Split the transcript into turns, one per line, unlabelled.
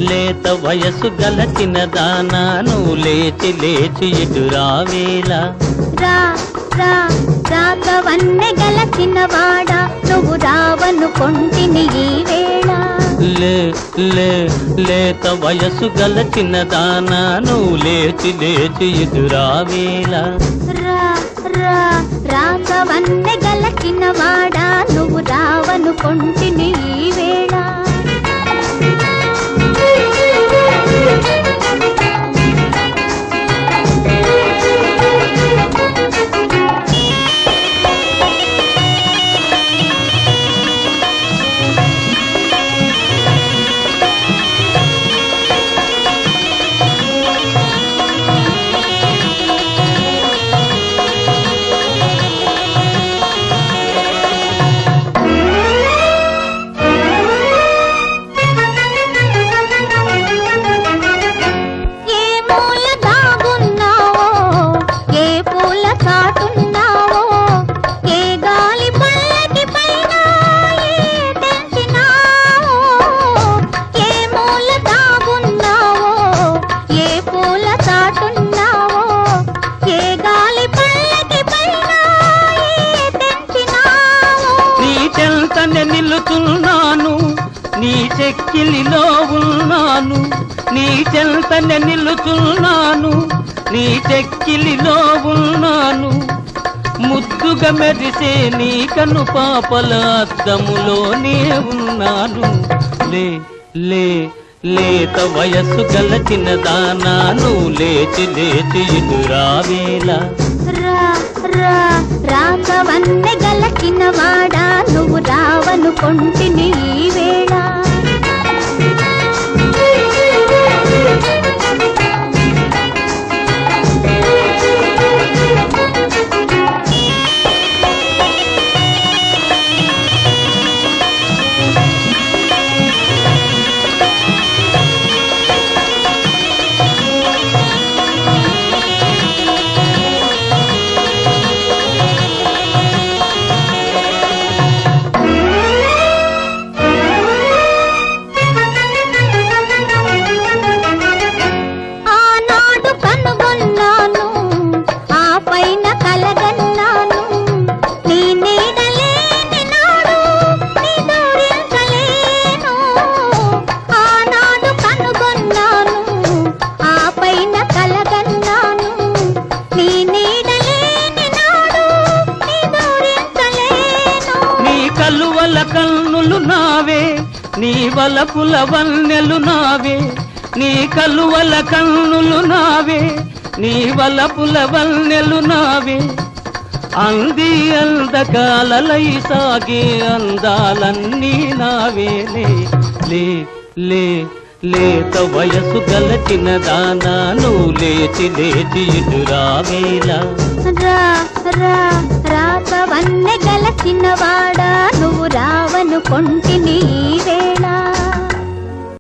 లేత వయసు గల చిన్నదానా నువ్వు లేచి లేచి ఇటు రావేలా
రాగవన్నె గల చిన్నవాడా నువ్వు రావనుకొంటిని ఈ వేళ
లేత వయసు గల చిన్నదానా నువ్వు లేచి లేచి ఇటు రావేలా
రాగవన్నె గల చిన్నవాడా నువ్వు రావనుకొంటిని ఈ వేళ
నిలుచున్నాను నీ చెక్కిలిలో ఉన్నాను నీ చెంతనే నిలుచున్నాను నీ చెక్కిలిలో ఉన్నాను ముద్దుగా మెరిసే నీ కను పాపల అద్దములోనే ఉన్నాను లేత వయస్సు గల చిన్నదానా నువ్వు లేచి లేచి ఇటు రావేలా
రాగవన్నె గల చిన్నవాడా నువ్వు రావనుకొంటిని ఈ వేళ
కన్నులు నావే నీ వలపుల వన్నెలు నావే నీ కలువల కన్నులు నావే నీ వలపుల వన్నెలు నావే అంది అందకాలలై సాగే అందాలన్నీ నావేలే లేత వయసు గల చిన్నదానా నువ్వు లేచి లేచి ఇటు రావేలా
రాగవన్నె గల చిన్నవాడా నువ్వు రావనుకొంటిని ఈ వేళ